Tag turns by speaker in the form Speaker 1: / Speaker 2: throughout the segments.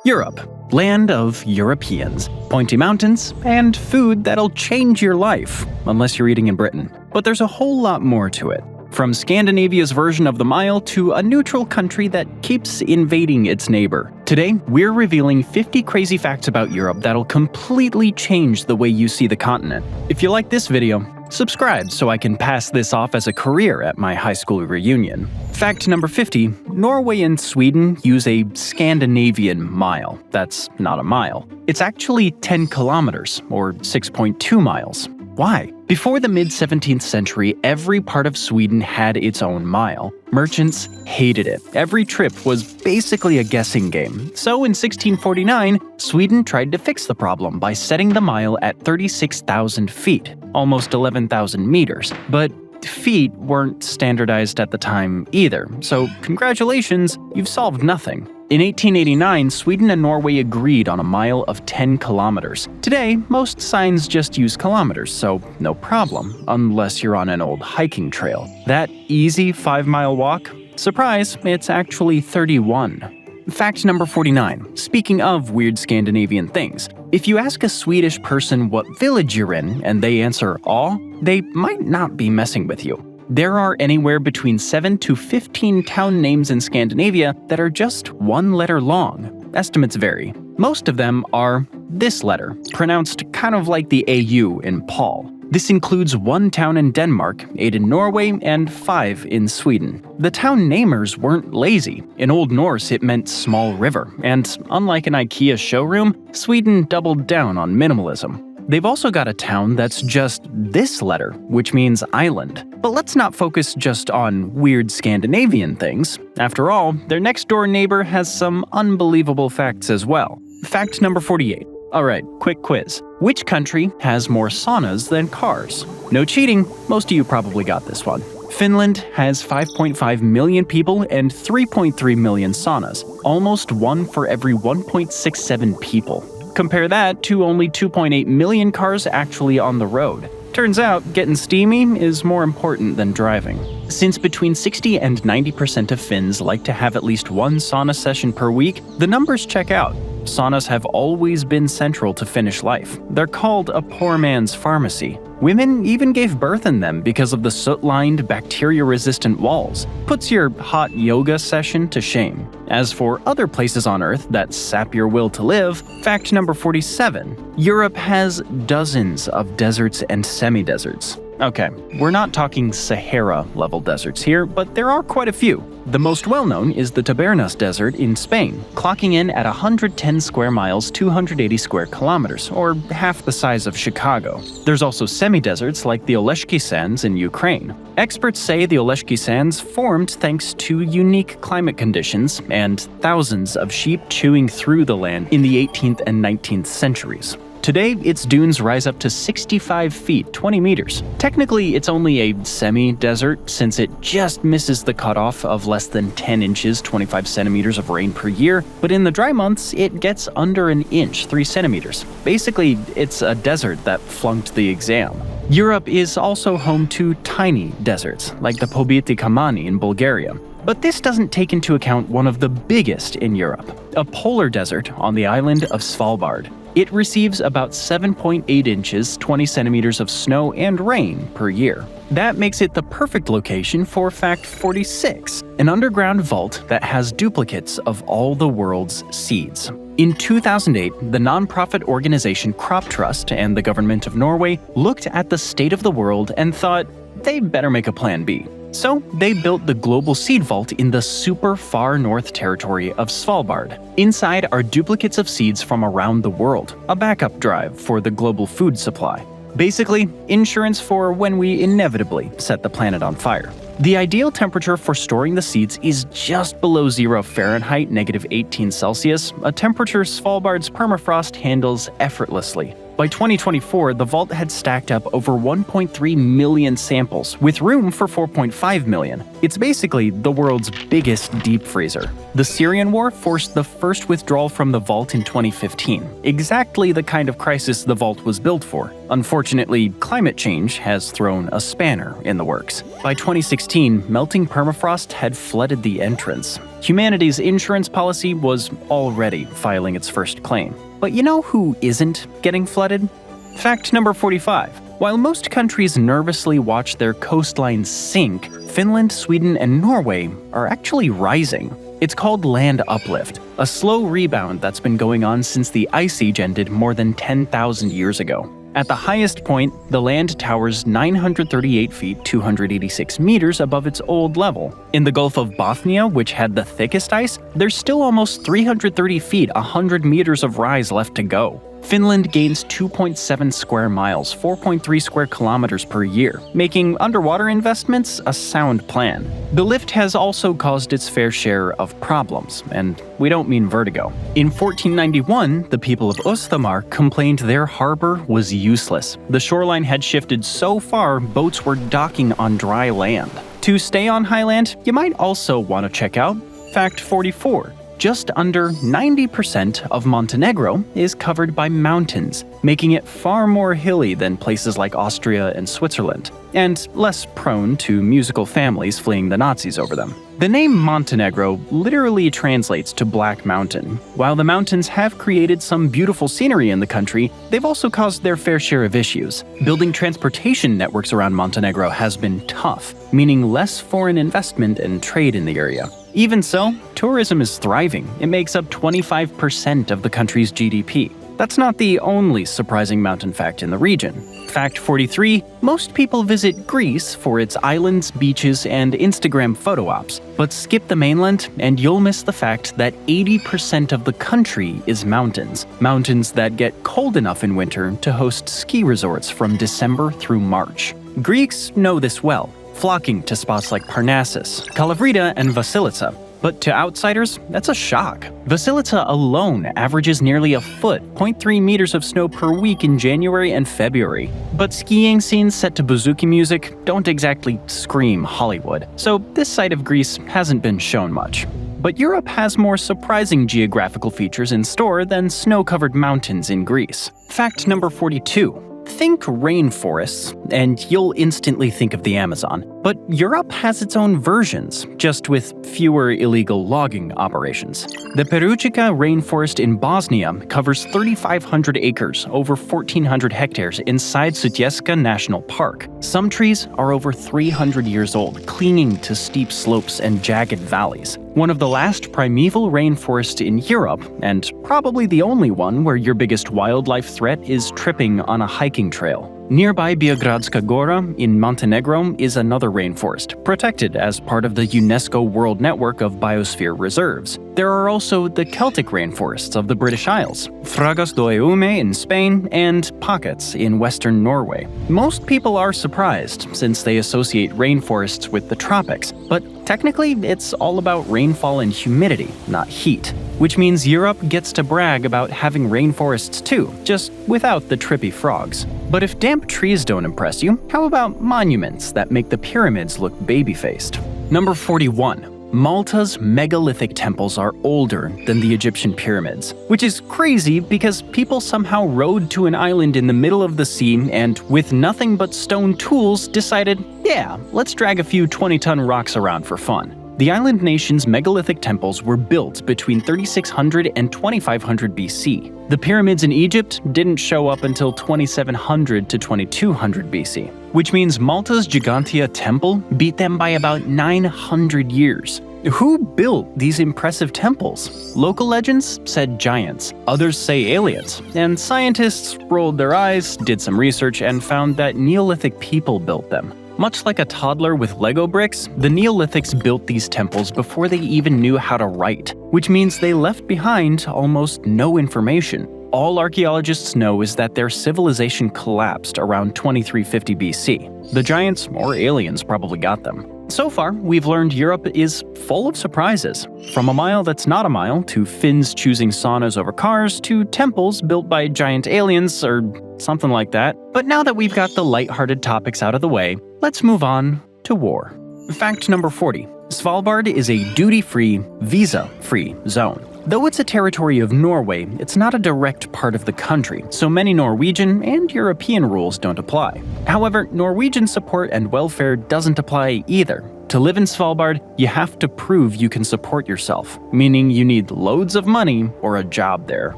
Speaker 1: Europe, land of Europeans, pointy mountains, and food that'll change your life, unless you're eating in Britain. But there's a whole lot more to it. From Scandinavia's version of the mile to a neutral country that keeps invading its neighbor. Today, we're revealing 50 crazy facts about Europe that'll completely change the way you see the continent. If you like this video, subscribe so I can pass this off as a career at my high school reunion. Fact number 50, Norway and Sweden use a Scandinavian mile. That's not a mile. It's actually 10 kilometers, or 6.2 miles. Why? Before the mid-17th century, every part of Sweden had its own mile. Merchants hated it. Every trip was basically a guessing game. So in 1649, Sweden tried to fix the problem by setting the mile at 36,000 feet, almost 11,000 meters. But feet weren't standardized at the time either, so congratulations, you've solved nothing. In 1889, Sweden and Norway agreed on a mile of 10 kilometers. Today, most signs just use kilometers, so no problem, unless you're on an old hiking trail. That easy 5-mile walk? Surprise, it's actually 31. Fact number 49. Speaking of weird Scandinavian things, if you ask a Swedish person what village you're in and they answer "Å," they might not be messing with you. There are anywhere between 7 to 15 town names in Scandinavia that are just one letter long. Estimates vary. Most of them are this letter, pronounced kind of like the AU in Paul. This includes 1 town in Denmark, 8 in Norway, and 5 in Sweden. The town namers weren't lazy. In Old Norse, it meant small river, and unlike an IKEA showroom, Sweden doubled down on minimalism. They've also got a town that's just this letter, which means island. But let's not focus just on weird Scandinavian things. After all, their next-door neighbor has some unbelievable facts as well. Fact number 48. Alright, quick quiz. Which country has more saunas than cars? No cheating, most of you probably got this one. Finland has 5.5 million people and 3.3 million saunas, almost 1 for every 1.67 people. Compare that to only 2.8 million cars actually on the road. Turns out, getting steamy is more important than driving. Since between 60 and 90% of Finns like to have at least 1 sauna session per week, the numbers check out. Saunas have always been central to Finnish life. They're called a poor man's pharmacy. Women even gave birth in them because of the soot-lined, bacteria-resistant walls. Puts your hot yoga session to shame. As for other places on Earth that sap your will to live, fact number 47. Europe has dozens of deserts and semi-deserts. Okay, we're not talking Sahara-level deserts here, but there are quite a few. The most well-known is the Tabernas Desert in Spain, clocking in at 110 square miles, 280 square kilometers, or half the size of Chicago. There's also semi-deserts like the Oleshki Sands in Ukraine. Experts say the Oleshki Sands formed thanks to unique climate conditions and thousands of sheep chewing through the land in the 18th and 19th centuries. Today, its dunes rise up to 65 feet, 20 meters. Technically, it's only a semi-desert since it just misses the cutoff of less than 10 inches, 25 centimeters of rain per year, but in the dry months, it gets under an inch, 3 centimeters. Basically, it's a desert that flunked the exam. Europe is also home to tiny deserts, like the Pobiti Kamani in Bulgaria. But this doesn't take into account one of the biggest in Europe, a polar desert on the island of Svalbard. It receives about 7.8 inches, 20 centimeters of snow and rain per year. That makes it the perfect location for fact 46, an underground vault that has duplicates of all the world's seeds. In 2008, the nonprofit organization Crop Trust and the government of Norway looked at the state of the world and thought they better make a plan B. So they built the Global Seed Vault in the super far north territory of Svalbard. Inside are duplicates of seeds from around the world, a backup drive for the global food supply. Basically, insurance for when we inevitably set the planet on fire. The ideal temperature for storing the seeds is just below 0 Fahrenheit, -18 Celsius, a temperature Svalbard's permafrost handles effortlessly. By 2024, the vault had stacked up over 1.3 million samples, with room for 4.5 million. It's basically the world's biggest deep freezer. The Syrian war forced the first withdrawal from the vault in 2015, exactly the kind of crisis the vault was built for. Unfortunately, climate change has thrown a spanner in the works. By 2016, melting permafrost had flooded the entrance. Humanity's insurance policy was already filing its first claim. But you know who isn't getting flooded? Fact number 45. While most countries nervously watch their coastlines sink, Finland, Sweden, and Norway are actually rising. It's called land uplift, a slow rebound that's been going on since the Ice Age ended more than 10,000 years ago. At the highest point, the land towers 938 feet 286 meters above its old level. In the Gulf of Bothnia, which had the thickest ice, there's still almost 330 feet 100 meters of rise left to go. Finland gains 2.7 square miles, 4.3 square kilometers per year, making underwater investments a sound plan. The lift has also caused its fair share of problems, and we don't mean vertigo. In 1491, the people of Östhammar complained their harbor was useless. The shoreline had shifted so far, boats were docking on dry land. To stay on high land, you might also want to check out Fact 44. Just under 90% of Montenegro is covered by mountains, making it far more hilly than places like Austria and Switzerland, and less prone to musical families fleeing the Nazis over them. The name Montenegro literally translates to Black Mountain. While the mountains have created some beautiful scenery in the country, they've also caused their fair share of issues. Building transportation networks around Montenegro has been tough, meaning less foreign investment and trade in the area. Even so, tourism is thriving. It makes up 25% of the country's GDP. That's not the only surprising mountain fact in the region. Fact 43, most people visit Greece for its islands, beaches, and Instagram photo ops, but skip the mainland and you'll miss the fact that 80% of the country is mountains. Mountains that get cold enough in winter to host ski resorts from December through March. Greeks know this well, flocking to spots like Parnassus, Kalavrita, and Vasilica. But to outsiders, that's a shock. Vasilica alone averages nearly a foot, 0.3 meters of snow per week in January and February. But skiing scenes set to bouzouki music don't exactly scream Hollywood, so this side of Greece hasn't been shown much. But Europe has more surprising geographical features in store than snow-covered mountains in Greece. Fact number 42. Think rainforests, and you'll instantly think of the Amazon. But Europe has its own versions, just with fewer illegal logging operations. The Perućica rainforest in Bosnia covers 3,500 acres, over 1,400 hectares inside Sutjeska National Park. Some trees are over 300 years old, clinging to steep slopes and jagged valleys. One of the last primeval rainforests in Europe, and probably the only one where your biggest wildlife threat is tripping on a hiking trail. Nearby Biogradska Gora in Montenegro is another rainforest, protected as part of the UNESCO World Network of Biosphere Reserves. There are also the Celtic rainforests of the British Isles, Fragas do Eume in Spain, and pockets in western Norway. Most people are surprised, since they associate rainforests with the tropics, but technically it's all about rainfall and humidity, not heat. Which means Europe gets to brag about having rainforests too, just without the trippy frogs. But if damp trees don't impress you, how about monuments that make the pyramids look baby-faced? Number 41. Malta's megalithic temples are older than the Egyptian pyramids, which is crazy because people somehow rode to an island in the middle of the sea and, with nothing but stone tools, decided, yeah, let's drag a few 20-ton rocks around for fun. The island nation's megalithic temples were built between 3600 and 2500 BC. The pyramids in Egypt didn't show up until 2700 to 2200 BC, which means Malta's Gigantia temple beat them by about 900 years. Who built these impressive temples? Local legends said giants, others say aliens, and scientists rolled their eyes, did some research, and found that Neolithic people built them. Much like a toddler with Lego bricks, the Neolithics built these temples before they even knew how to write, which means they left behind almost no information. All archaeologists know is that their civilization collapsed around 2350 BC. The giants or aliens probably got them. So far, we've learned Europe is full of surprises. From a mile that's not a mile, to Finns choosing saunas over cars, to temples built by giant aliens, or something like that. But now that we've got the lighthearted topics out of the way, let's move on to war. Fact number 40. Svalbard is a duty-free, visa-free zone. Though it's a territory of Norway, it's not a direct part of the country, so many Norwegian and European rules don't apply. However, Norwegian support and welfare doesn't apply either. To live in Svalbard, you have to prove you can support yourself, meaning you need loads of money or a job there.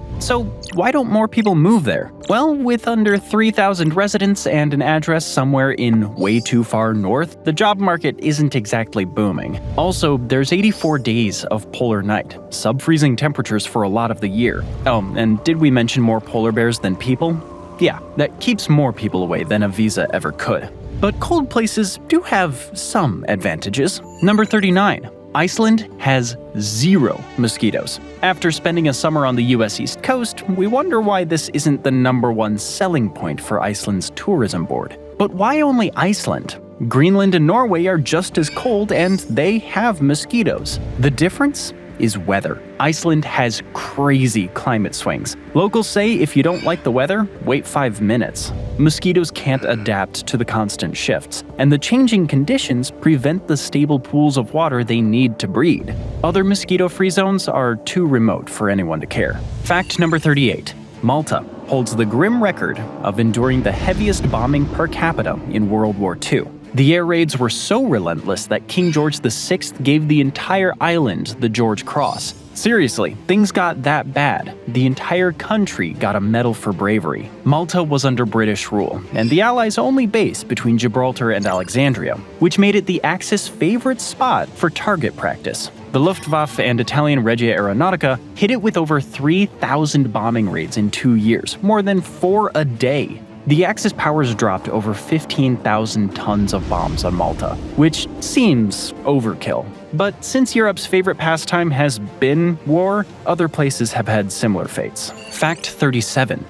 Speaker 1: So why don't more people move there? Well, with under 3,000 residents and an address somewhere in way too far north, the job market isn't exactly booming. Also, there's 84 days of polar night, sub-freezing temperatures for a lot of the year. Oh, and did we mention more polar bears than people? Yeah, that keeps more people away than a visa ever could. But cold places do have some advantages. Number 39. Iceland has 0 mosquitoes. After spending a summer on the US East Coast, we wonder why this isn't the #1 selling point for Iceland's tourism board. But why only Iceland? Greenland and Norway are just as cold and they have mosquitoes. The difference is weather. Iceland has crazy climate swings. Locals say if you don't like the weather, wait 5 minutes. Mosquitoes can't adapt to the constant shifts, and the changing conditions prevent the stable pools of water they need to breed. Other mosquito-free zones are too remote for anyone to care. Fact number 38. Malta holds the grim record of enduring the heaviest bombing per capita in World War II. The air raids were so relentless that King George VI gave the entire island the George Cross. Seriously, things got that bad. The entire country got a medal for bravery. Malta was under British rule, and the Allies' only base between Gibraltar and Alexandria, which made it the Axis' favorite spot for target practice. The Luftwaffe and Italian Regia Aeronautica hit it with over 3,000 bombing raids in 2 years, more than 4 a day. The Axis powers dropped over 15,000 tons of bombs on Malta, which seems overkill. But since Europe's favorite pastime has been war, other places have had similar fates. Fact 37.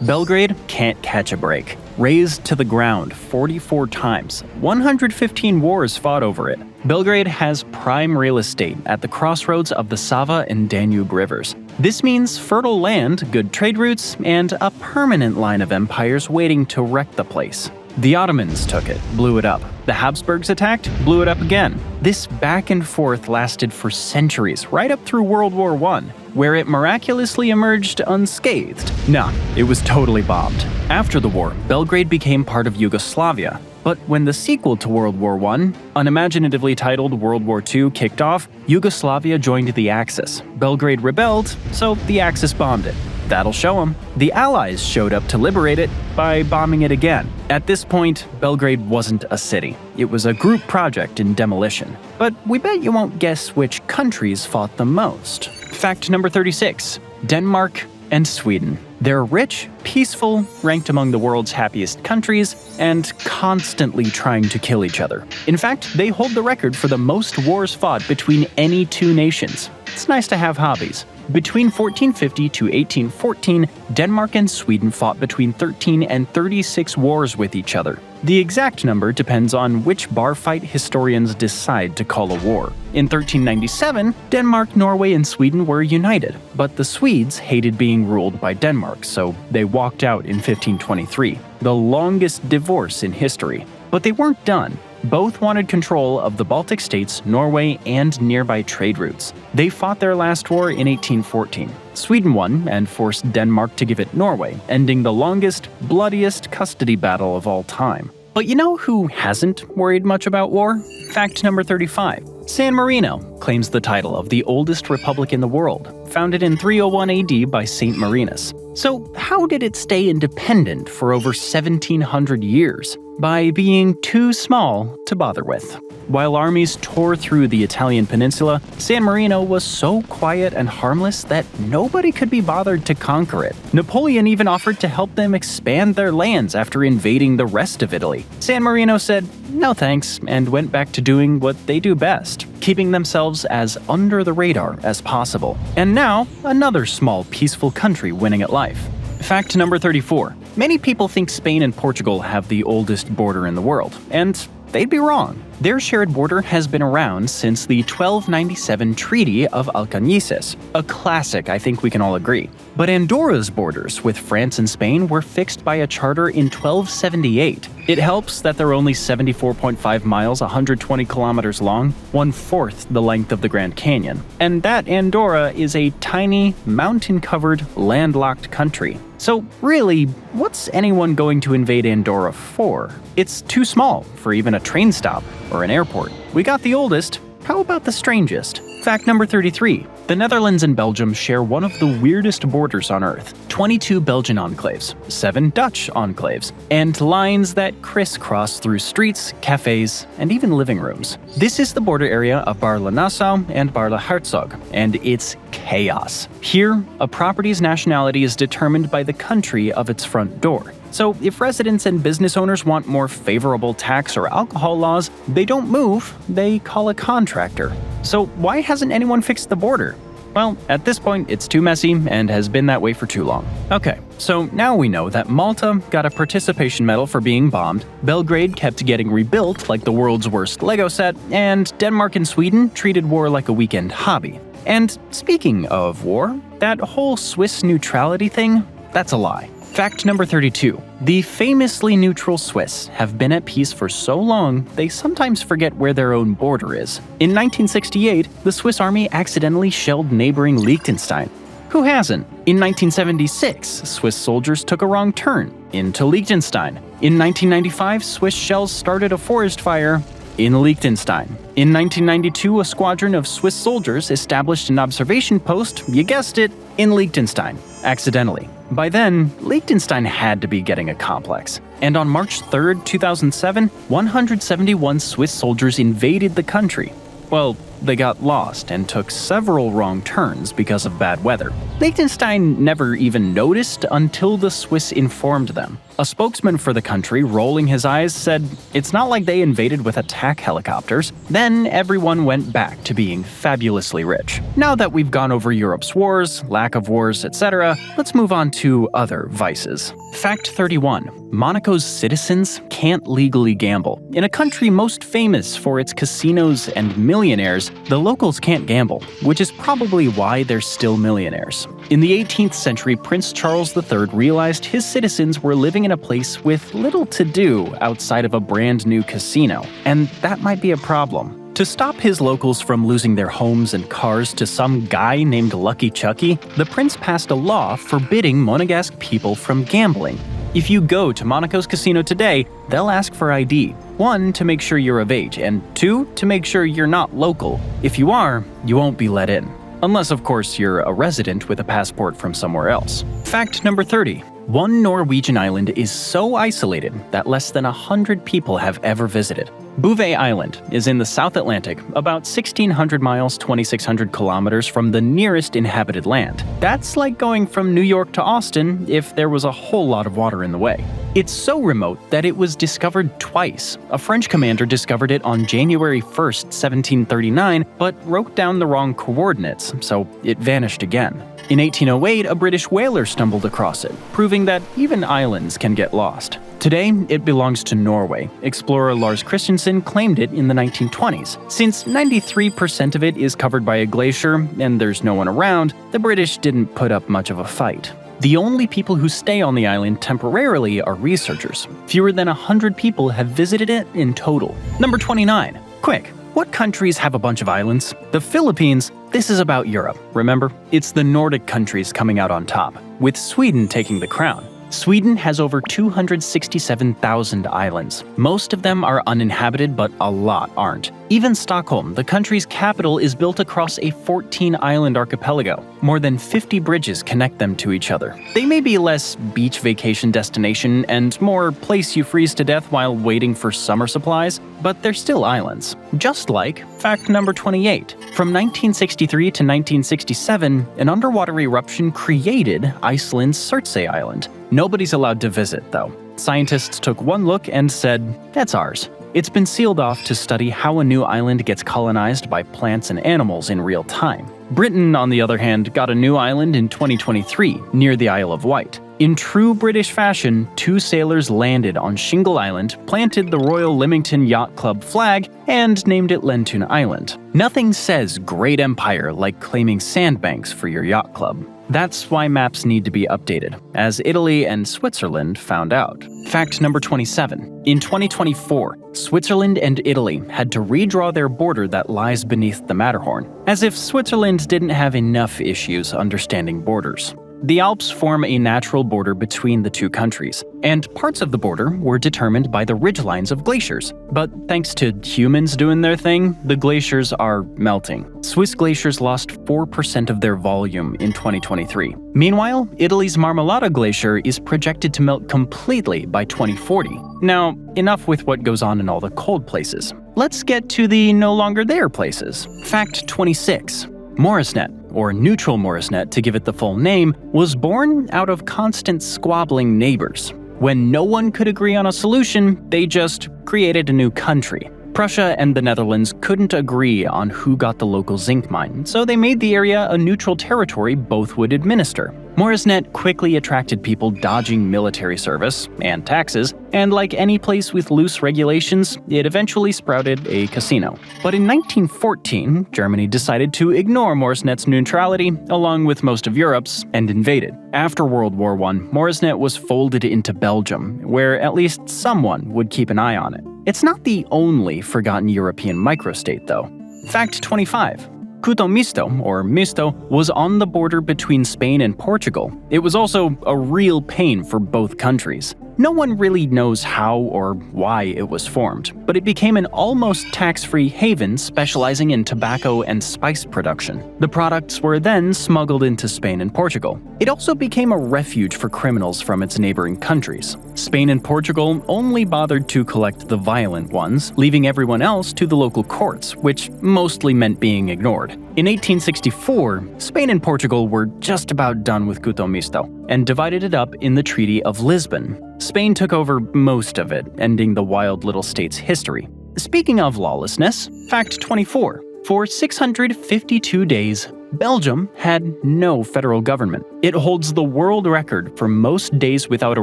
Speaker 1: Belgrade can't catch a break. Razed to the ground 44 times, 115 wars fought over it. Belgrade has prime real estate at the crossroads of the Sava and Danube rivers. This means fertile land, good trade routes, and a permanent line of empires waiting to wreck the place. The Ottomans took it, blew it up. The Habsburgs attacked, blew it up again. This back and forth lasted for centuries, right up through World War I, where it miraculously emerged unscathed. Nah, it was totally bombed. After the war, Belgrade became part of Yugoslavia. But when the sequel to World War I, unimaginatively titled World War II, kicked off, Yugoslavia joined the Axis. Belgrade rebelled, so the Axis bombed it. That'll show them. The Allies showed up to liberate it by bombing it again. At this point, Belgrade wasn't a city. It was a group project in demolition. But we bet you won't guess which countries fought the most. Fact number 36. Denmark and Sweden. They're rich, peaceful, ranked among the world's happiest countries, and constantly trying to kill each other. In fact, they hold the record for the most wars fought between any two nations. It's nice to have hobbies. Between 1450 to 1814, Denmark and Sweden fought between 13 and 36 wars with each other. The exact number depends on which bar fight historians decide to call a war. In 1397, Denmark, Norway, and Sweden were united, but the Swedes hated being ruled by Denmark, so they walked out in 1523, the longest divorce in history. But they weren't done. Both wanted control of the Baltic states, Norway, and nearby trade routes. They fought their last war in 1814. Sweden won and forced Denmark to give it Norway, ending the longest, bloodiest custody battle of all time. But you know who hasn't worried much about war? Fact number 35. San Marino claims the title of the oldest republic in the world, founded in 301 AD by Saint Marinus. So how did it stay independent for over 1,700 years? By being too small to bother with. While armies tore through the Italian peninsula, San Marino was so quiet and harmless that nobody could be bothered to conquer it. Napoleon even offered to help them expand their lands after invading the rest of Italy. San Marino said, "No thanks," and went back to doing what they do best, keeping themselves as under the radar as possible. And now, another small, peaceful country winning at life. Fact number 34. Many people think Spain and Portugal have the oldest border in the world, and they'd be wrong. Their shared border has been around since the 1297 Treaty of Alcañices, a classic I think we can all agree. But Andorra's borders with France and Spain were fixed by a charter in 1278. It helps that they're only 74.5 miles, 120 kilometers long, 1/4 the length of the Grand Canyon. And that Andorra is a tiny, mountain-covered, landlocked country. So really, what's anyone going to invade Andorra for? It's too small for even a train stop or an airport. We got the oldest, how about the strangest? Fact number 33. The Netherlands and Belgium share one of the weirdest borders on Earth. 22 Belgian enclaves, 7 Dutch enclaves, and lines that crisscross through streets, cafes, and even living rooms. This is the border area of Baarle-Nassau and Baarle-Hertog, and it's chaos. Here, a property's nationality is determined by the country of its front door. So if residents and business owners want more favorable tax or alcohol laws, they don't move, they call a contractor. So why hasn't anyone fixed the border? Well, at this point, it's too messy and has been that way for too long. Okay, so now we know that Malta got a participation medal for being bombed, Belgrade kept getting rebuilt like the world's worst Lego set, and Denmark and Sweden treated war like a weekend hobby. And speaking of war, that whole Swiss neutrality thing, that's a lie. Fact number 32. The famously neutral Swiss have been at peace for so long, they sometimes forget where their own border is. In 1968, the Swiss army accidentally shelled neighboring Liechtenstein. Who hasn't? In 1976, Swiss soldiers took a wrong turn into Liechtenstein. In 1995, Swiss shells started a forest fire in Liechtenstein. In 1992, a squadron of Swiss soldiers established an observation post, you guessed it, in Liechtenstein, accidentally. By then, Liechtenstein had to be getting a complex. And on March 3, 2007, 171 Swiss soldiers invaded the country. Well, they got lost and took several wrong turns because of bad weather. Liechtenstein never even noticed until the Swiss informed them. A spokesman for the country, rolling his eyes, said, "It's not like they invaded with attack helicopters." Then everyone went back to being fabulously rich. Now that we've gone over Europe's wars, lack of wars, etc., let's move on to other vices. Fact 31. Monaco's citizens can't legally gamble. In a country most famous for its casinos and millionaires, the locals can't gamble, which is probably why they're still millionaires. In the 18th century, Prince Charles III realized his citizens were living in a place with little to do outside of a brand new casino, and that might be a problem. To stop his locals from losing their homes and cars to some guy named Lucky Chucky, the prince passed a law forbidding Monegasque people from gambling. If you go to Monaco's casino today, they'll ask for ID. 1, to make sure you're of age, and 2, to make sure you're not local. If you are, you won't be let in. Unless, of course, you're a resident with a passport from somewhere else. Fact number 30. One Norwegian island is so isolated that less than 100 people have ever visited. Bouvet Island is in the South Atlantic, about 1,600 miles, 2,600 kilometers from the nearest inhabited land. That's like going from New York to Austin if there was a whole lot of water in the way. It's so remote that it was discovered twice. A French commander discovered it on January 1st, 1739, but wrote down the wrong coordinates, so it vanished again. In 1808, a British whaler stumbled across it, proving that even islands can get lost. Today, it belongs to Norway. Explorer Lars Christensen claimed it in the 1920s. Since 93% of it is covered by a glacier and there's no one around, the British didn't put up much of a fight. The only people who stay on the island temporarily are researchers. Fewer than 100 people have visited it in total. Number 29. Quick, what countries have a bunch of islands? The Philippines. This is about Europe, remember? It's the Nordic countries coming out on top, with Sweden taking the crown. Sweden has over 267,000 islands. Most of them are uninhabited, but a lot aren't. Even Stockholm, the country's capital, is built across a 14-island archipelago. More than 50 bridges connect them to each other. They may be less beach vacation destination and more place you freeze to death while waiting for summer supplies, but they're still islands. Just like fact number 28. From 1963 to 1967, an underwater eruption created Iceland's Surtsey Island. Nobody's allowed to visit, though. Scientists took one look and said, "That's ours." It's been sealed off to study how a new island gets colonized by plants and animals in real time. Britain, on the other hand, got a new island in 2023, near the Isle of Wight. In true British fashion, 2 sailors landed on Shingle Island, planted the Royal Leamington Yacht Club flag, and named it Lentun Island. Nothing says great empire like claiming sandbanks for your yacht club. That's why maps need to be updated, as Italy and Switzerland found out. Fact number 27. In 2024, Switzerland and Italy had to redraw their border that lies beneath the Matterhorn, as if Switzerland didn't have enough issues understanding borders. The Alps form a natural border between the two countries, and parts of the border were determined by the ridgelines of glaciers. But thanks to humans doing their thing, the glaciers are melting. Swiss glaciers lost 4% of their volume in 2023. Meanwhile, Italy's Marmolada Glacier is projected to melt completely by 2040. Now, enough with what goes on in all the cold places. Let's get to the no longer there places. Fact 26. Moresnet, or neutral Moresnet to give it the full name, was born out of constant squabbling neighbors. When no one could agree on a solution, they just created a new country. Prussia and the Netherlands couldn't agree on who got the local zinc mine, so they made the area a neutral territory both would administer. Moresnet quickly attracted people dodging military service and taxes, and like any place with loose regulations, it eventually sprouted a casino. But in 1914, Germany decided to ignore Moresnet's neutrality, along with most of Europe's, and invaded. After World War I, Moresnet was folded into Belgium, where at least someone would keep an eye on it. It's not the only forgotten European microstate, though. Fact 25. Couto-Misto, or Misto, was on the border between Spain and Portugal. It was also a real pain for both countries. No one really knows how or why it was formed, but it became an almost tax-free haven specializing in tobacco and spice production. The products were then smuggled into Spain and Portugal. It also became a refuge for criminals from its neighboring countries. Spain and Portugal only bothered to collect the violent ones, leaving everyone else to the local courts, which mostly meant being ignored. In 1864, Spain and Portugal were just about done with Couto-Misto and divided it up in the Treaty of Lisbon. Spain took over most of it, ending the wild little state's history. Speaking of lawlessness, fact 24. For 652 days, Belgium had no federal government. It holds the world record for most days without a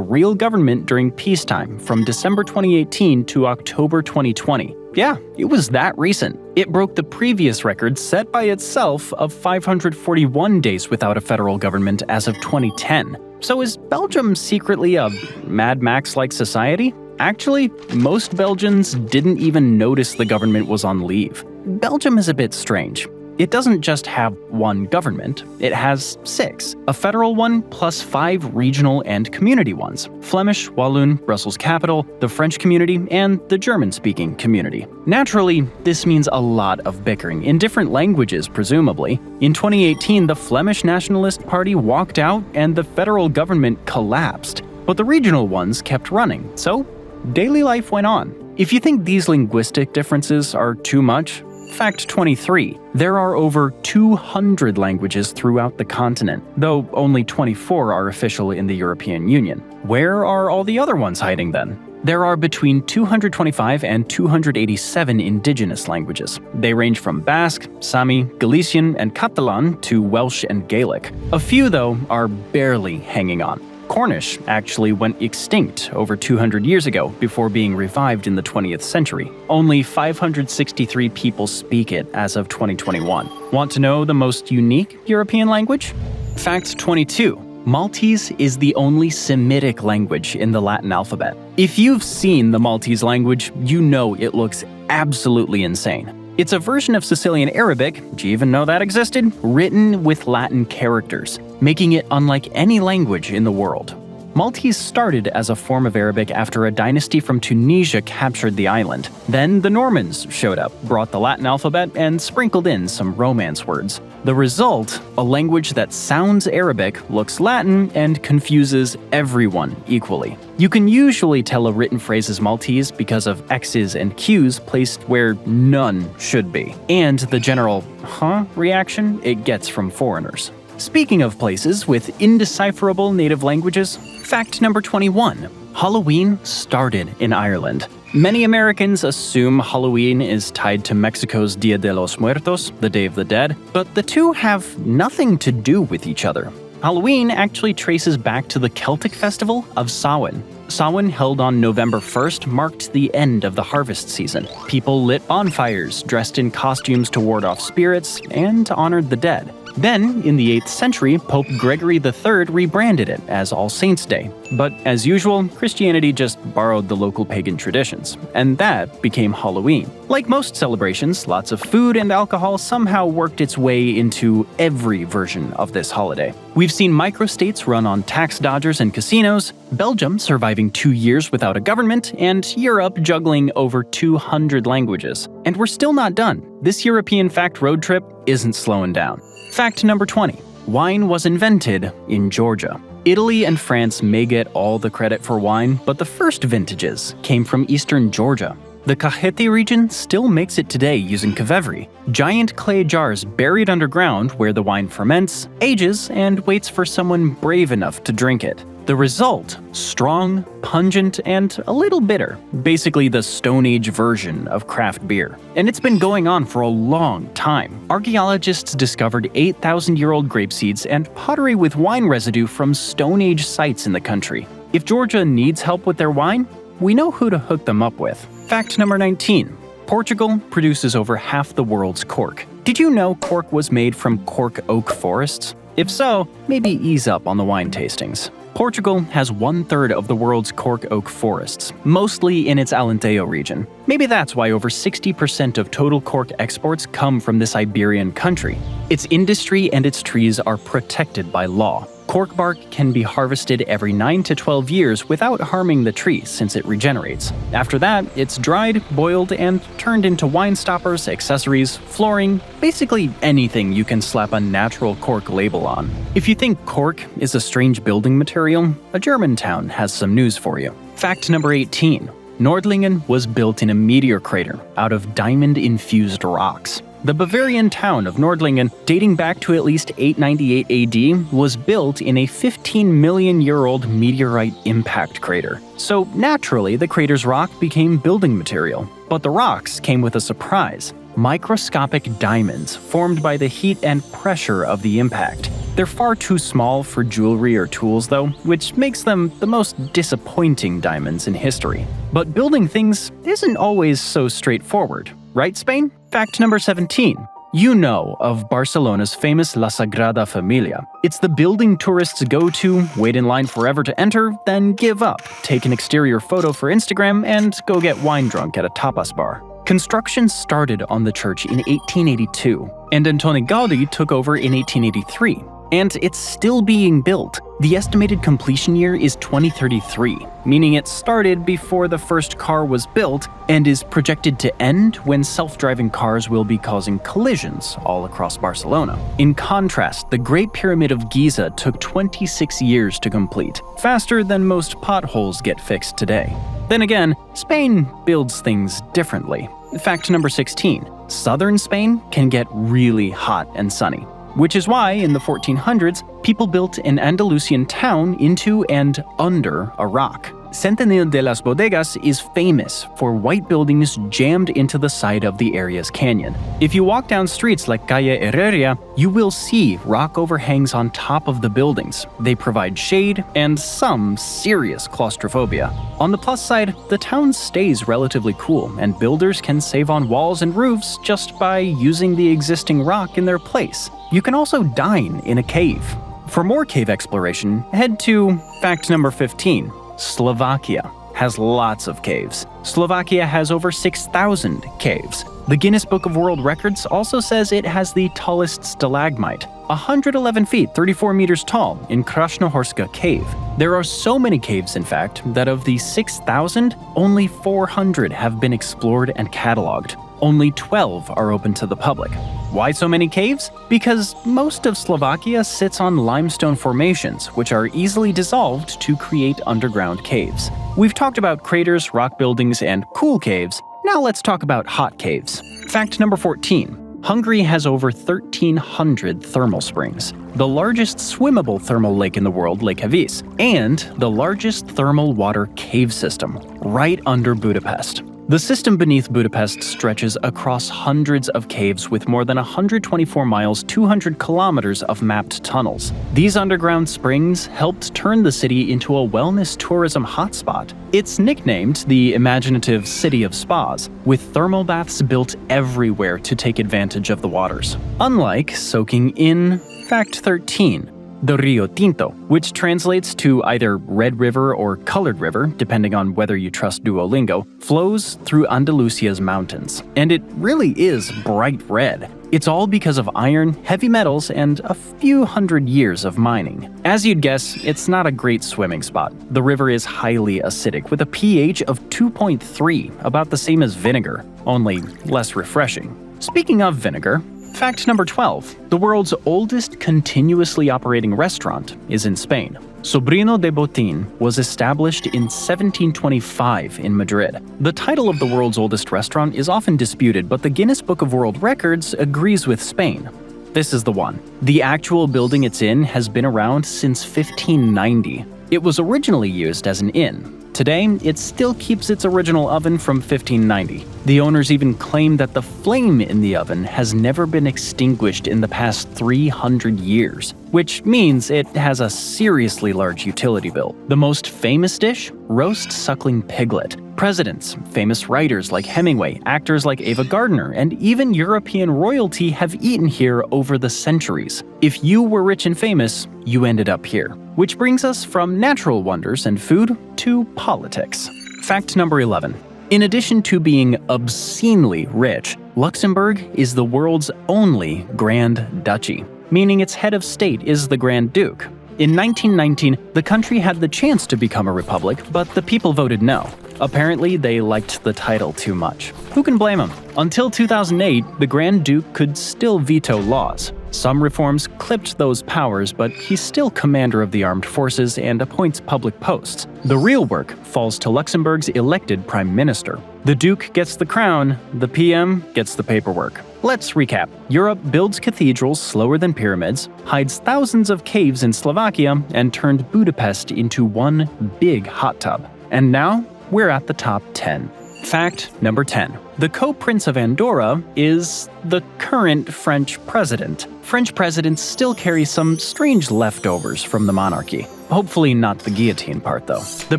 Speaker 1: real government during peacetime, from December 2018 to October 2020. Yeah, it was that recent. It broke the previous record set by itself of 541 days without a federal government as of 2010. So is Belgium secretly a Mad Max-like society? Actually, most Belgians didn't even notice the government was on leave. Belgium is a bit strange. It doesn't just have one government, it has 6. A federal one plus 5 regional and community ones. Flemish, Walloon, Brussels Capital, the French community, and the German-speaking community. Naturally, this means a lot of bickering, in different languages presumably. In 2018, the Flemish Nationalist Party walked out and the federal government collapsed. But the regional ones kept running, so daily life went on. If you think these linguistic differences are too much, fact 23. There are over 200 languages throughout the continent, though only 24 are official in the European Union. Where are all the other ones hiding then? There are between 225 and 287 indigenous languages. They range from Basque, Sami, Galician, and Catalan to Welsh and Gaelic. A few, though, are barely hanging on. Cornish actually went extinct over 200 years ago before being revived in the 20th century. Only 563 people speak it as of 2021. Want to know the most unique European language? Fact 22. Maltese is the only Semitic language in the Latin alphabet. If you've seen the Maltese language, you know it looks absolutely insane. It's a version of Sicilian Arabic, do you even know that existed? Written with Latin characters, making it unlike any language in the world. Maltese started as a form of Arabic after a dynasty from Tunisia captured the island. Then the Normans showed up, brought the Latin alphabet, and sprinkled in some Romance words. The result, a language that sounds Arabic, looks Latin, and confuses everyone equally. You can usually tell a written phrase is Maltese because of X's and Q's placed where none should be, and the general "huh" reaction it gets from foreigners. Speaking of places with indecipherable native languages, fact number 21. Halloween started in Ireland. Many Americans assume Halloween is tied to Mexico's Dia de los Muertos, the Day of the Dead, but the two have nothing to do with each other. Halloween actually traces back to the Celtic festival of Samhain. Samhain, held on November 1st, marked the end of the harvest season. People lit bonfires, dressed in costumes to ward off spirits, and honored the dead. Then, in the 8th century, Pope Gregory III rebranded it as All Saints' Day. But as usual, Christianity just borrowed the local pagan traditions, and that became Halloween. Like most celebrations, lots of food and alcohol somehow worked its way into every version of this holiday. We've seen microstates run on tax dodgers and casinos, Belgium surviving 2 years without a government, and Europe juggling over 200 languages. And we're still not done. This European fact road trip isn't slowing down. Fact number 20. Wine was invented in Georgia. Italy and France may get all the credit for wine, but the first vintages came from eastern Georgia. The Kakheti region still makes it today using kvevari, giant clay jars buried underground where the wine ferments, ages, and waits for someone brave enough to drink it. The result? Strong, pungent, and a little bitter. Basically the Stone Age version of craft beer. And it's been going on for a long time. Archaeologists discovered 8,000-year-old grape seeds and pottery with wine residue from Stone Age sites in the country. If Georgia needs help with their wine, we know who to hook them up with. Fact number 19. Portugal produces over half the world's cork. Did you know cork was made from cork oak forests? If so, maybe ease up on the wine tastings. Portugal has 1/3 of the world's cork oak forests, mostly in its Alentejo region. Maybe that's why over 60% of total cork exports come from this Iberian country. Its industry and its trees are protected by law. Cork bark can be harvested every 9 to 12 years without harming the tree since it regenerates. After that, it's dried, boiled, and turned into wine stoppers, accessories, flooring, basically anything you can slap a natural cork label on. If you think cork is a strange building material, a German town has some news for you. Fact number 18. Nordlingen was built in a meteor crater out of diamond-infused rocks. The Bavarian town of Nordlingen, dating back to at least 898 AD, was built in a 15-million-year-old meteorite impact crater. So naturally, the crater's rock became building material. But the rocks came with a surprise: microscopic diamonds formed by the heat and pressure of the impact. They're far too small for jewelry or tools though, which makes them the most disappointing diamonds in history. But building things isn't always so straightforward. Right, Spain? Fact number 17. You know of Barcelona's famous La Sagrada Família. It's the building tourists go to, wait in line forever to enter, then give up, take an exterior photo for Instagram, and go get wine drunk at a tapas bar. Construction started on the church in 1882, and Antoni Gaudí took over in 1883. And it's still being built. The estimated completion year is 2033, meaning it started before the first car was built and is projected to end when self-driving cars will be causing collisions all across Barcelona. In contrast, the Great Pyramid of Giza took 26 years to complete, faster than most potholes get fixed today. Then again, Spain builds things differently. Fact number 16. Southern Spain can get really hot and sunny. Which is why, in the 1400s, people built an Andalusian town into and under a rock. Centenil de las Bodegas is famous for white buildings jammed into the side of the area's canyon. If you walk down streets like Calle Herreria, you will see rock overhangs on top of the buildings. They provide shade and some serious claustrophobia. On the plus side, the town stays relatively cool, and builders can save on walls and roofs just by using the existing rock in their place. You can also dine in a cave. For more cave exploration, head to fact number 15. Slovakia has lots of caves. Slovakia has over 6,000 caves. The Guinness Book of World Records also says it has the tallest stalagmite, 111 feet, 34 meters tall, in Krasnohorska Cave. There are so many caves, in fact, that of the 6,000, only 400 have been explored and cataloged. Only 12 are open to the public. Why so many caves? Because most of Slovakia sits on limestone formations, which are easily dissolved to create underground caves. We've talked about craters, rock buildings, and cool caves. Now let's talk about hot caves. Fact number 14. Hungary has over 1,300 thermal springs, the largest swimmable thermal lake in the world, Lake Havis, and the largest thermal water cave system, right under Budapest. The system beneath Budapest stretches across hundreds of caves with more than 124 miles, 200 kilometers of mapped tunnels. These underground springs helped turn the city into a wellness tourism hotspot. It's nicknamed the imaginative City of Spas, with thermal baths built everywhere to take advantage of the waters. Unlike soaking in Fact 13, the Río Tinto, which translates to either Red River or Colored River, depending on whether you trust Duolingo, flows through Andalusia's mountains. And it really is bright red. It's all because of iron, heavy metals, and a few hundred years of mining. As you'd guess, it's not a great swimming spot. The river is highly acidic, with a pH of 2.3, about the same as vinegar, only less refreshing. Speaking of vinegar, fact number 12. The world's oldest continuously operating restaurant is in Spain. Sobrino de Botín was established in 1725 in Madrid. The title of the world's oldest restaurant is often disputed, but the Guinness Book of World Records agrees with Spain. This is the one. The actual building it's in has been around since 1590. It was originally used as an inn. Today, it still keeps its original oven from 1590. The owners even claim that the flame in the oven has never been extinguished in the past 300 years, which means it has a seriously large utility bill. The most famous dish? Roast suckling piglet. Presidents, famous writers like Hemingway, actors like Ava Gardner, and even European royalty have eaten here over the centuries. If you were rich and famous, you ended up here. Which brings us from natural wonders and food to politics. Fact number 11. In addition to being obscenely rich, Luxembourg is the world's only Grand Duchy, meaning its head of state is the Grand Duke. In 1919, the country had the chance to become a republic, but the people voted no. Apparently, they liked the title too much. Who can blame them? Until 2008, the Grand Duke could still veto laws. Some reforms clipped those powers, but he's still commander of the armed forces and appoints public posts. The real work falls to Luxembourg's elected prime minister. The Duke gets the crown, the PM gets the paperwork. Let's recap. Europe builds cathedrals slower than pyramids, hides thousands of caves in Slovakia, and turned Budapest into one big hot tub. And now, we're at the top 10. Fact number 10. The co-prince of Andorra is the current French president. French presidents still carry some strange leftovers from the monarchy. Hopefully not the guillotine part, though. The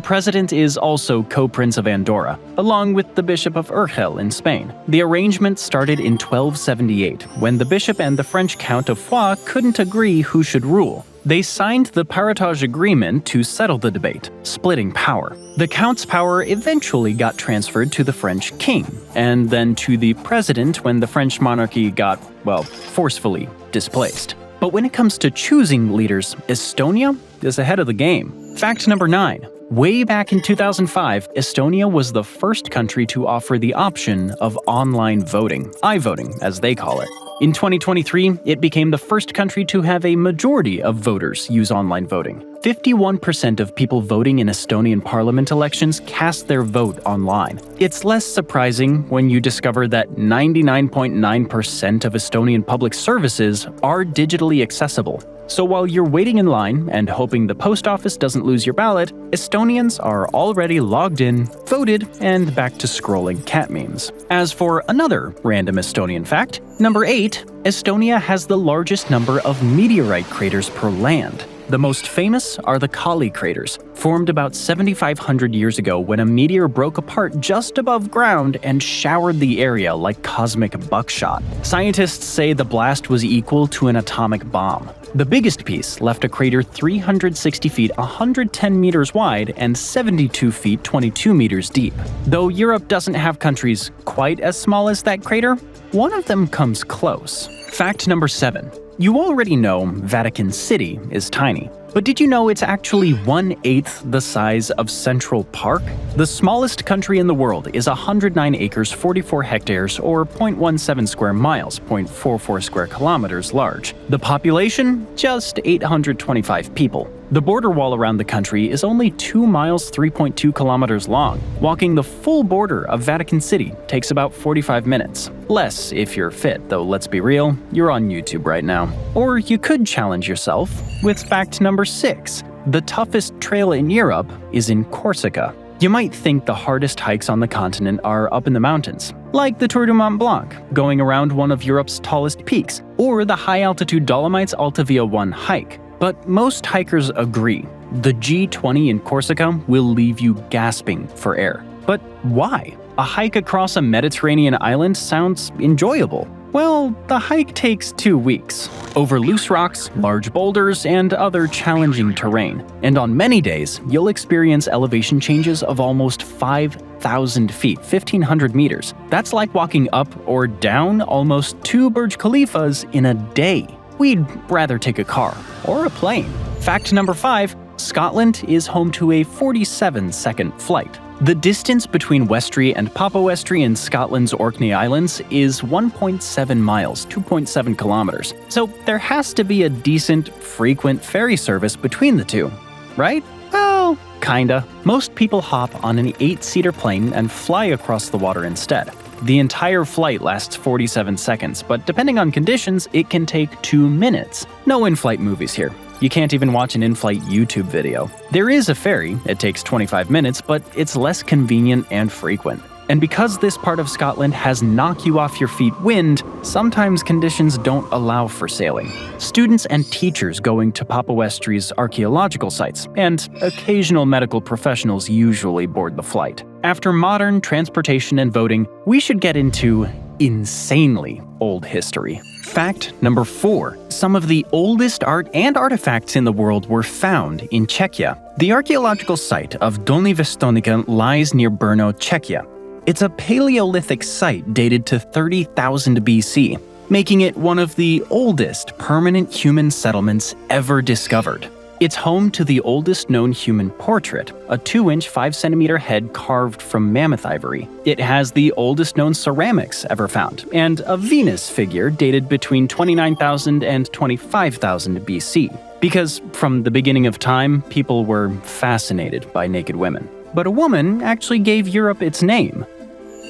Speaker 1: president is also co-prince of Andorra, along with the Bishop of Urgel in Spain. The arrangement started in 1278, when the bishop and the French Count of Foix couldn't agree who should rule. They signed the Partage Agreement to settle the debate, splitting power. The count's power eventually got transferred to the French king, and then to the president when the French monarchy got, forcefully displaced. But when it comes to choosing leaders, Estonia is ahead of the game. Fact number 9. Way back in 2005, Estonia was the first country to offer the option of online voting, iVoting as they call it. In 2023, it became the first country to have a majority of voters use online voting. 51% of people voting in Estonian parliament elections cast their vote online. It's less surprising when you discover that 99.9% of Estonian public services are digitally accessible. So while you're waiting in line and hoping the post office doesn't lose your ballot, Estonians are already logged in, voted, and back to scrolling cat memes. As for another random Estonian fact, number 8, Estonia has the largest number of meteorite craters per land. The most famous are the Kali craters, formed about 7,500 years ago when a meteor broke apart just above ground and showered the area like cosmic buckshot. Scientists say the blast was equal to an atomic bomb. The biggest piece left a crater 360 feet 110 meters wide and 72 feet 22 meters deep. Though Europe doesn't have countries quite as small as that crater, one of them comes close. Fact number 7. You already know Vatican City is tiny, but did you know it's actually 1/8 the size of Central Park? The smallest country in the world is 109 acres 44 hectares or 0.17 square miles, 0.44 square kilometers large. The population? Just 825 people. The border wall around the country is only 2 miles 3.2 kilometers long. Walking the full border of Vatican City takes about 45 minutes. Less if you're fit, though let's be real, you're on YouTube right now. Or you could challenge yourself with fact number 6. The toughest trail in Europe is in Corsica. You might think the hardest hikes on the continent are up in the mountains, like the Tour du Mont Blanc, going around one of Europe's tallest peaks, or the high-altitude Dolomites Alta Via 1 hike. But most hikers agree, the G20 in Corsica will leave you gasping for air. But why? A hike across a Mediterranean island sounds enjoyable. Well, the hike takes 2 weeks, over loose rocks, large boulders, and other challenging terrain. And on many days, you'll experience elevation changes of almost 5,000 feet, 1,500 meters. That's like walking up or down almost 2 Burj Khalifas in a day. We'd rather take a car or a plane. Fact number 5, Scotland is home to a 47-second flight. The distance between Westray and Papa Westray in Scotland's Orkney Islands is 1.7 miles, 2.7 kilometers. So there has to be a decent, frequent ferry service between the two, right? Well, kinda. Most people hop on an 8-seater plane and fly across the water instead. The entire flight lasts 47 seconds, but depending on conditions, it can take 2 minutes. No in-flight movies here. You can't even watch an in-flight YouTube video. There is a ferry, it takes 25 minutes, but it's less convenient and frequent. And because this part of Scotland has knock-you-off-your-feet wind, sometimes conditions don't allow for sailing. Students and teachers going to Papa Westray's archaeological sites, and occasional medical professionals usually board the flight. After modern transportation and voting, we should get into insanely old history. Fact number 4. Some of the oldest art and artifacts in the world were found in Czechia. The archaeological site of Dolní Věstonica lies near Brno, Czechia. It's a Paleolithic site dated to 30,000 BC, making it one of the oldest permanent human settlements ever discovered. It's home to the oldest known human portrait, a 2-inch 5-centimeter head carved from mammoth ivory. It has the oldest known ceramics ever found, and a Venus figure dated between 29,000 and 25,000 BC. Because from the beginning of time, people were fascinated by naked women. But a woman actually gave Europe its name.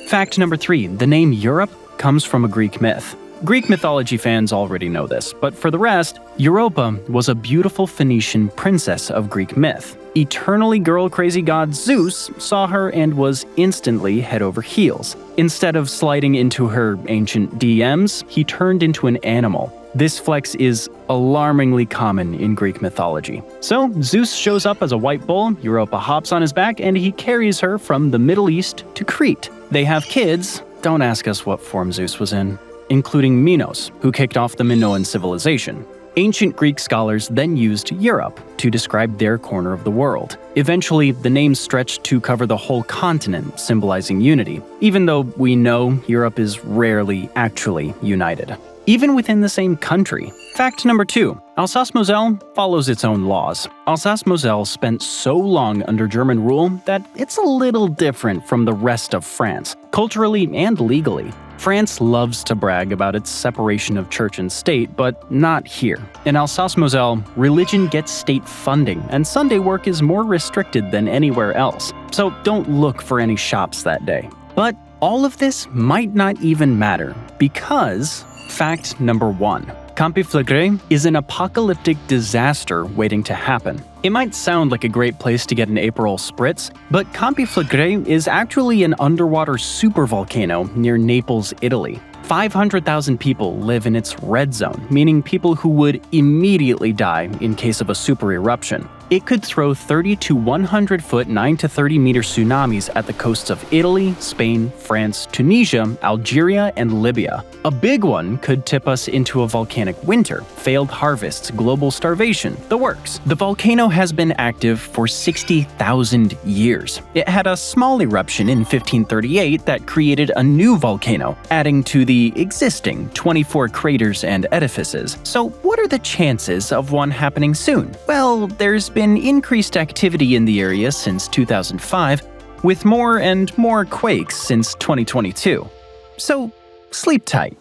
Speaker 1: Fact number 3. The name Europe comes from a Greek myth. Greek mythology fans already know this, but for the rest, Europa was a beautiful Phoenician princess of Greek myth. Eternally girl-crazy god Zeus saw her and was instantly head over heels. Instead of sliding into her ancient DMs, he turned into an animal. This flex is alarmingly common in Greek mythology. So, Zeus shows up as a white bull, Europa hops on his back, and he carries her from the Middle East to Crete. They have kids, don't ask us what form Zeus was in, including Minos, who kicked off the Minoan civilization. Ancient Greek scholars then used Europe to describe their corner of the world. Eventually, the name stretched to cover the whole continent, symbolizing unity, even though we know Europe is rarely actually united, even within the same country. Fact number 2. Alsace-Moselle follows its own laws. Alsace-Moselle spent so long under German rule that it's a little different from the rest of France, culturally and legally. France loves to brag about its separation of church and state, but not here. In Alsace-Moselle, religion gets state funding, and Sunday work is more restricted than anywhere else. So don't look for any shops that day. But all of this might not even matter, because fact number 1. Campi Flegrei is an apocalyptic disaster waiting to happen. It might sound like a great place to get an Aperol spritz, but Campi Flegrei is actually an underwater supervolcano near Naples, Italy. 500,000 people live in its red zone, meaning people who would immediately die in case of a super eruption. It could throw 30 to 100 foot 9 to 30 meter tsunamis at the coasts of Italy, Spain, France, Tunisia, Algeria, and Libya. A big one could tip us into a volcanic winter, failed harvests, global starvation, the works. The volcano has been active for 60,000 years. It had a small eruption in 1538 that created a new volcano, adding to the existing 24 craters and edifices. So what are the chances of one happening soon? Well, there's been increased activity in the area since 2005, with more and more quakes since 2022. So, sleep tight.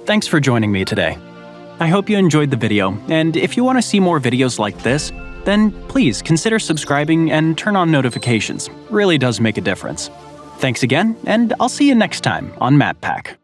Speaker 1: Thanks for joining me today. I hope you enjoyed the video, and if you want to see more videos like this, then please consider subscribing and turn on notifications. Really does make a difference. Thanks again, and I'll see you next time on MapPack.